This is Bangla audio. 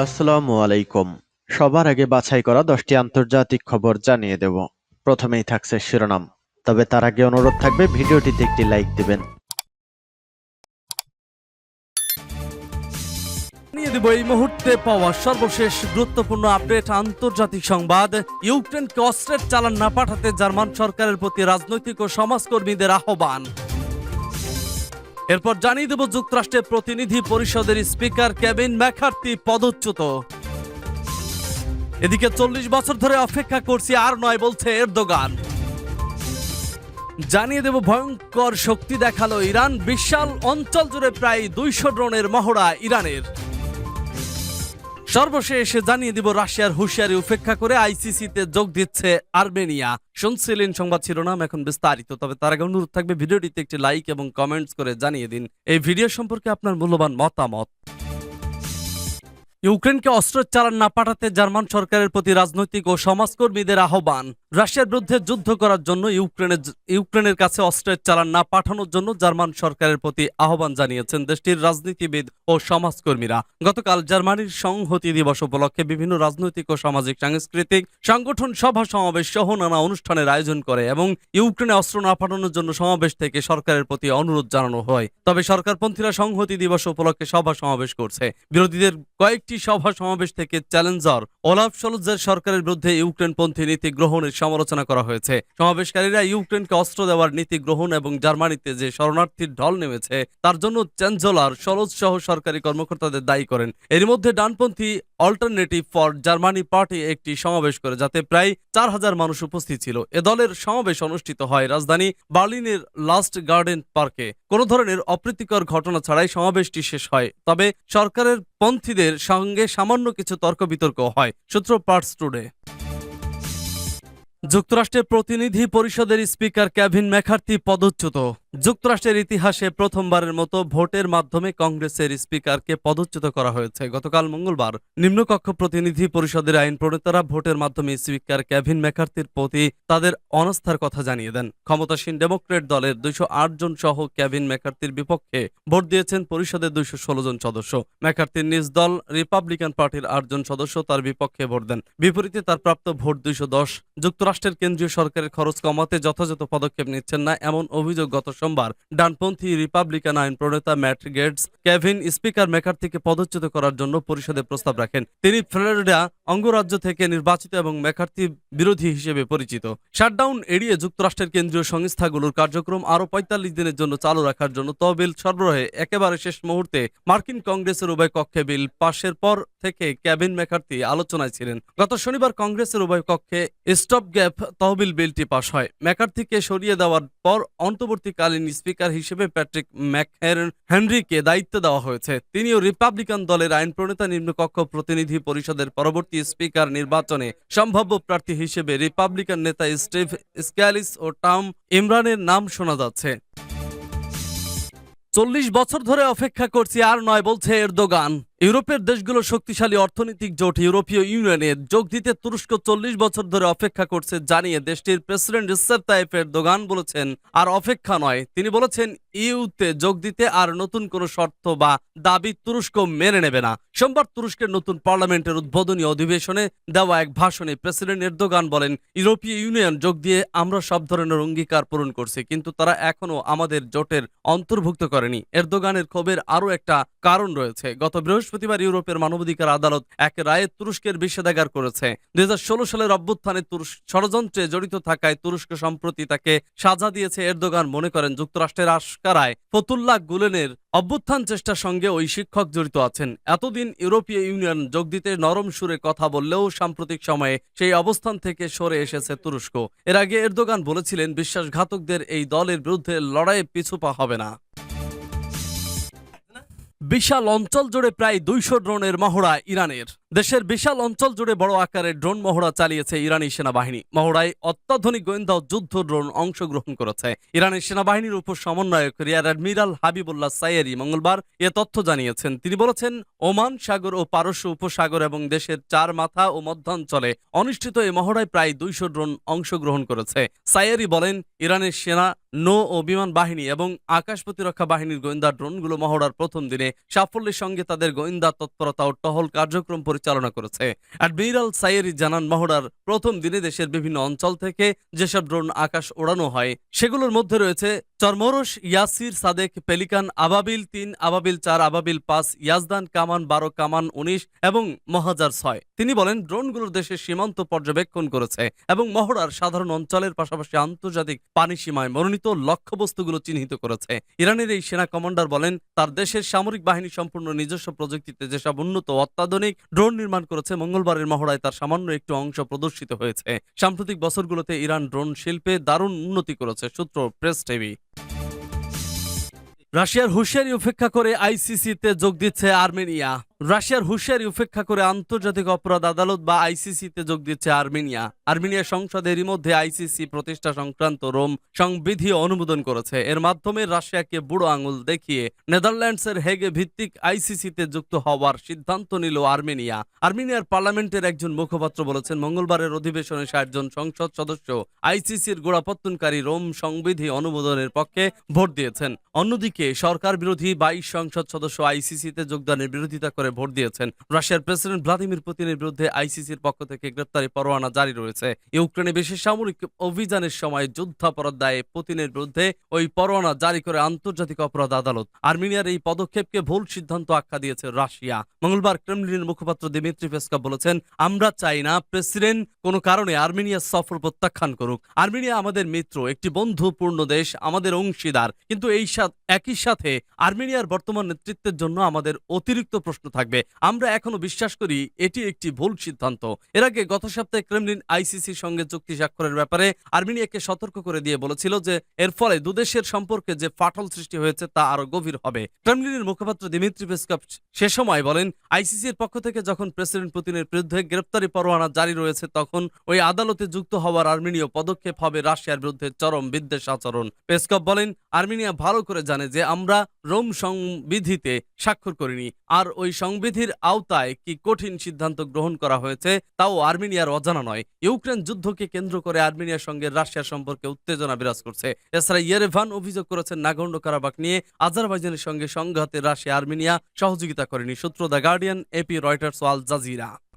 আসসালামু আলাইকুম। সবার আগে বাছাই করা 10টি আন্তর্জাতিক খবর জানিয়ে দেব। প্রথমেই থাকছে শিরোনাম। তবে তার আগে অনুরোধ থাকবে ভিডিওটিতে একটি লাইক দিবেন। নিয়ে দেব এই মুহূর্তে পাওয়া সর্বশেষ গুরুত্বপূর্ণ আপডেট আন্তর্জাতিক সংবাদ। ইউক্রেনকে অস্ত্রের চালান না পাঠাতে জার্মান সরকারের প্রতি রাজনৈতিক ও সমাজকর্মীদের আহ্বান। এরপর জানিয়ে দেব যুক্তরাষ্ট্রের প্রতিনিধি পরিষদের স্পিকার কেভিন ম্যাকার্থি পদচ্যুত। এদিকে 40 বছর ধরে অপেক্ষা করছি, আর নয় বলছে এরদোগান। জানিয়ে দেব ভয়ঙ্কর শক্তি দেখালো ইরান, বিশাল অঞ্চল জুড়ে প্রায় 200 ড্রোনের মহড়া ইরানের। সর্বশেষ জানিয়ে দিব রাশিয়ার হুঁশিয়ারি উপেক্ষা করে আইসিসিতে যোগ দিচ্ছে আর্মেনিয়া। শুনছিলেন সংবাদ শিরোনাম, এখন বিস্তারিত। তবে তার আগে অনুরোধ থাকবে ভিডিওটিতে একটি লাইক এবং কমেন্টস করে জানিয়ে দিন এই ভিডিও সম্পর্কে আপনার মূল্যবান মতামত। ইউক্রেনকে অস্ত্র চালান না পাঠাতে জার্মান সরকারের প্রতি রাজনৈতিক ও সমাজকর্মীদের আহ্বান। রাশিয়ার বিরুদ্ধে যুদ্ধ করার জন্য ইউক্রেনের কাছে অস্ত্রের চালান না পাঠানোর জন্য জার্মান সরকারের প্রতি আহ্বান জানিয়েছেন দেশটির রাজনীতিবিদ ও সমাজকর্মীরা। গতকাল জার্মানির সংহতি দিবস উপলক্ষে বিভিন্ন রাজনৈতিক ও সামাজিক সাংস্কৃতিক সংগঠন সভা সমাবেশ সহ নানা অনুষ্ঠানের আয়োজন করে এবং ইউক্রেনে অস্ত্র না পাঠানোর জন্য সমাবেশ থেকে সরকারের প্রতি অনুরোধ জানানো হয়। তবে সরকারপন্থীরা সংহতি দিবস উপলক্ষে সভা সমাবেশ করছে। বিরোধীদের কয়েকটি সভা সমাবেশ থেকে চ্যালেঞ্জার ওলাফ শোলজের সরকারের বিরুদ্ধে ইউক্রেনপন্থী নীতি গ্রহণের সমালোচনা করা হয়েছে। সমাবেশকারীরা ইউক্রেনকে অস্ত্র দেওয়ার নীতি গ্রহণ এবং জার্মানিতে যে শরণার্থীর ঢল নেমেছে তার জন্য চ্যান্সেলর শোলজ সহ সরকারি কর্মকর্তাদের দায়ী করেন। এর মধ্যে ডানপন্থী অল্টারনেটিভ ফর জার্মানি পার্টি একটি সমাবেশ করে যাতে প্রায় 4000 মানুষ উপস্থিত ছিল। এ দলের সমাবেশ অনুষ্ঠিত হয় রাজধানী বার্লিনের লাস্ট গার্ডেন পার্কে। কোনো ধরনের অপ্রীতিকর ঘটনা ছাড়াই সমাবেশটি শেষ হয়, তবে সরকারের পন্থীদের সঙ্গে সামান্য কিছু তর্ক বিতর্ক হয়। সূত্র পার্টস টুডে। যুক্তরাষ্ট্রের প্রতিনিধি পরিষদের স্পিকার কেভিন ম্যাকার্থি পদচ্যুত। যুক্তরাষ্ট্রের ইতিহাসে প্রথমবারের মতো ভোটের মাধ্যমে কংগ্রেসের স্পিকারকে পদচ্যুত করা হয়েছে। গতকাল মঙ্গলবার নিম্নকক্ষ প্রতিনিধি পরিষদের আইন প্রণেতারা ভোটের মাধ্যমে স্পিকার কেভিন ম্যাকার্থির প্রতি তাদের অনাস্থার কথা জানিয়ে দেন। ক্ষমতাসীন ডেমোক্রেট দলের 208 জন সহ কেভিন ম্যাকার্থির বিপক্ষে ভোট দিয়েছেন পরিষদের 216 জন সদস্য। ম্যাকার্থির নিজ দল রিপাবলিকান পার্টির 8 জন সদস্য তার বিপক্ষে ভোট দেন। বিপরীতে তার প্রাপ্ত ভোট 210। যুক্তরাষ্ট্রের কেন্দ্রীয় সরকারের খরচ কমাতে যথাযথ পদক্ষেপ নিচ্ছেন না, এমন অভিযোগ গত সোমবার ডানপন্থী রিপাবলিকান আইন প্রণেতা ম্যাট গেটস কেভিন স্পিকার ম্যাকার্থিকে পদচ্যুত করার জন্য পরিষদে প্রস্তাব রাখেন। তিনি ফ্লোরিডা অঙ্গরাজ্য থেকে নির্বাচিত এবং ম্যাকার্থি বিরোধী হিসেবে পরিচিত। শাটডাউন এড়িয়ে যুক্তরাষ্ট্রের কেন্দ্রীয় সংস্থাগুলোর কার্যক্রম আরও 45 দিনের জন্য চালু রাখার জন্য তহবিল সরবরাহে একেবারে শেষ মুহূর্তে মার্কিন কংগ্রেসের উভয় কক্ষে বিল পাশের পর থেকে কেভিন ম্যাকার্থি আলোচনায় ছিলেন। গত শনিবার কংগ্রেসের উভয় কক্ষে স্টপ গ্যাপ তহবিল বিলটি পাশ হয়। ম্যাকার্থিকে সরিয়ে দেওয়ার পর অন্তর্বর্তীকালীন স্পিকার হিসেবে প্যাট্রিক ম্যাকহেনরিকে দায়িত্ব দেওয়া হয়েছে। তিনিও রিপাবলিকান দলের আইন প্রণেতা। নিম্নকক্ষ প্রতিনিধি পরিষদের পরবর্তী স্পিকার নির্বাচনে সম্ভাব্য প্রার্থী হিসেবে রিপাবলিকান নেতা স্টিভ স্ক্যালিস ও টম ইমরানের নাম শোনা যাচ্ছে। 40 বছর ধরে অপেক্ষা করছি, আর নয় বলছে এরদোগান। ইউরোপের দেশগুলো শক্তিশালী অর্থনৈতিক জোট ইউরোপীয় ইউনিয়নে যোগ দিতে তুরস্ক 40 বছর ধরে অপেক্ষা করছে জানিয়ে দেশটির প্রেসিডেন্ট রিসেপ তাইপ এরদোগান বলেছেন আর অপেক্ষা নয়। তিনি বলেছেন ইউতে যোগ দিতে আর নতুন কোনো শর্ত বা দাবি তুরস্ক মেনে নেবে না। সোমবার তুরস্কের নতুন পার্লামেন্টের উদ্বোধনী অধিবেশনে দেওয়া এক ভাষণে প্রেসিডেন্ট এরদোগান বলেন, ইউরোপীয় ইউনিয়ন যোগ দিয়ে আমরা সব ধরনের অঙ্গীকার পূরণ করছি, কিন্তু তারা এখনো আমাদের জোটের অন্তর্ভুক্ত করেনি। এরদোগানের ক্ষোভের আরও একটা কারণ রয়েছে। গত বৃহস্পতিবার ইউরোপের মানবাধিকার আদালত এক রায়ে তুরস্কের নিষেধাজ্ঞা করেছে। 2016 সালের অভ্যুত্থানে ষড়যন্ত্রে জড়িত থাকায় তুরস্ক সম্প্রতি তাকে সাজা দিয়েছে। এরদোগান মনে করেন যুক্তরাষ্ট্রের আশকারায় ফতুল্লাহ গুলেনের অভ্যুত্থান চেষ্টার সঙ্গে ওই শিক্ষক জড়িত আছেন। এতদিন ইউরোপীয় ইউনিয়ন যোগ দিতে নরম সুরে কথা বললেও সাম্প্রতিক সময়ে সেই অবস্থান থেকে সরে এসেছে তুরস্ক। এর আগে এরদোগান বলেছিলেন বিশ্বাসঘাতকদের এই দলের বিরুদ্ধে লড়াইয়ে পিছু পা হবে না। বিশাল অঞ্চল জুড়ে প্রায় 200 ড্রোনের মহড়া ইরানের। দেশের বিশাল অঞ্চল জুড়ে বড় আকারের ড্রোন মহড়া চালিয়েছে ইরানি সেনাবাহিনী। মহড়ায় অত্যাধুনিক গোয়েন্দা ও যুদ্ধ ড্রোন অংশগ্রহণ করেছে। ইরানের সেনাবাহিনীর উপ সমন্বয়ক রিয়ার অ্যাডমিরাল হাবিবুল্লাহ সাইয়েরি মঙ্গলবার এ তথ্য জানিয়েছেন। তিনি বলেছেন, ওমান সাগর ও পারস্য উপসাগর এবং দেশের চার মাথা ও মধ্যাঞ্চলে অনুষ্ঠিত এই মহড়ায় প্রায় 200 ড্রোন অংশগ্রহণ করেছে। সাইয়েরি বলেন, ইরানের সেনা, নৌ ও বিমান বাহিনী এবং আকাশ প্রতিরক্ষা বাহিনীর গোয়েন্দা ড্রোনগুলো মহড়ার প্রথম দিনে সাফল্যের সঙ্গে তাদের গোয়েন্দা তৎপরতা ও টহল কার্যক্রম পরিচালনা করেছে। অ্যাডমিরাল সাইয়েরি জানান, মহড়ার প্রথম দিনে দেশের বিভিন্ন অঞ্চল থেকে যেসব ড্রোন আকাশ ওড়ানো হয় সেগুলোর মধ্যে রয়েছে চরমোরস, ইয়াসির, সাদেক, পেলিকান, আবাবিল 3, আবাবিল 4, আবাবিল 5, ইয়াজদান, কামান 12, কামান 19 এবং মহাজার 6। তিনি বলেন, ড্রোনগুলো দেশের সীমান্ত পর্যবেক্ষণ করেছে এবং মহড়ার সাধারণ অঞ্চলের পাশাপাশি আন্তর্জাতিক পানি সীমায় মনোনীত লক্ষ্যবস্তুগুলো চিহ্নিত করেছে। ইরানের এই সেনা কমান্ডার বলেন, তার দেশের সামরিক বাহিনী সম্পূর্ণ নিজস্ব প্রযুক্তিতে যেসব উন্নত ও অত্যাধুনিক ড্রোন নির্মাণ করেছে, মঙ্গলবারের মহড়ায় তার সামান্য একটু অংশ প্রদর্শিত হয়েছে। সাম্প্রতিক বছরগুলোতে ইরান ড্রোন শিল্পে দারুণ উন্নতি করেছে। সূত্র প্রেস টিভি। রাশিয়ার হুঁশিয়ারি উপেক্ষা করে আইসিসিতে যোগ দিচ্ছে আর্মেনিয়া। রাশিয়ার হুঁশিয়ারি উপেক্ষা করে আন্তর্জাতিক অপরাধ আদালত বা আইসিসিতে যোগ দিচ্ছে আর্মেনিয়া। আর্মেনিয়া সংসদে এরই মধ্যে আইসিসি প্রতিষ্ঠা সংক্রান্ত রোম সংবিধি অনুমোদন করেছে। এর মাধ্যমে রাশিয়াকে বুড়ো আঙুল দেখিয়ে নেদারল্যান্ডসের হেগে ভিত্তিক আইসিসিতে যুক্ত হওয়ার সিদ্ধান্ত নিল আর্মেনিয়া। আর্মেনিয়ার পার্লামেন্টের একজন মুখপাত্র বলেছেন, মঙ্গলবারের অধিবেশনে 60 জন সংসদ সদস্য আইসিসির গোড়াপত্তনকারী রোম সংবিধি অনুমোদনের পক্ষে ভোট দিয়েছেন। অন্যদিকে সরকার বিরোধী 22 সংসদ সদস্য আইসিসিতে যোগদানের বিরোধিতা করে ভোট দিয়েছেন। রাশিয়ার প্রেসিডেন্ট ভ্লাদিমির পুতিনের বিরুদ্ধে আইসিসির পক্ষ থেকে গ্রেপ্তারি পরোয়ানা জারি রয়েছে। ইউক্রেনে বিশেষ সামরিক অভিযানের সময় যুদ্ধাপরাধ দায়ে পুতিনের বিরুদ্ধে ওই পরোয়ানা জারি করে আন্তর্জাতিক অপরাধ আদালত। আর্মেনিয়ার এই পদক্ষেপকে ভুল সিদ্ধান্ত আখ্যা দিয়েছে রাশিয়া। মঙ্গলবার ক্রেমলিনের মুখপাত্র দিমিত্রি পেসকভ বলেছেন, আমরা চাই না প্রেসিডেন্ট কোনো কারণে আর্মেনিয়ার সফর প্রত্যাখ্যান করুক। আর্মেনিয়া আমাদের মিত্র, একটি বন্ধুপূর্ণ দেশ, আমাদের অংশীদার। কিন্তু একই সাথে আর্মেনিয়ার বর্তমান নেতৃত্বের জন্য আমাদের অতিরিক্ত প্রশ্ন থাকবে। আমরা এখনো বিশ্বাস করি এটি একটি ভুল সিদ্ধান্ত। এর আগে গত সপ্তাহে ক্রেমলিন আইসিসির সঙ্গে চুক্তি স্বাক্ষরের ব্যাপারে আর্মেনিয়াকে সতর্ক করে দিয়ে বলেছিল যে এর ফলে দুদেশের সম্পর্কে যে ফাটল সৃষ্টি হয়েছে তা আরো গভীর হবে। ক্রেমলিনের মুখপাত্র দিমিত্রি পেসকভ সে সময় বলেন, আইসিসির পক্ষ থেকে যখন প্রেসিডেন্ট পুতিনের বিরুদ্ধে গ্রেপ্তারি পরোয়ানা জারি রয়েছে, তখন ওই আদালতে যুক্ত হওয়ার আর্মেনীয় পদক্ষেপ হবে রাশিয়ার বিরুদ্ধে চরম বিদ্বেষ আচরণ। পেসকভ বলেন, আর্মেনিয়া ভালো করে জানে যে আমরা রোম সংবিধিতে স্বাক্ষর করিনি, আর ওই সংবিধির আওতায় কি কঠিন সিদ্ধান্ত গ্রহণ করা হয়েছে তাও আর্মেনিয়ার অজানা নয়। ইউক্রেন যুদ্ধকে কেন্দ্র করে আর্মেনিয়ার সঙ্গে রাশিয়ার সম্পর্কে উত্তেজনা বিরাজ করছে। এছাড়া ইয়েরেভান অভিযোগ করেছেন, নাগোর্নো কারাবাখ নিয়ে আজারবাইজানের সঙ্গে সংঘাতে রাশিয়া আর্মেনিয়া সহযোগিতা করেনি। সূত্র দ্য গার্ডিয়ান, এপি, রয়টার্স ও আল জাজিরা।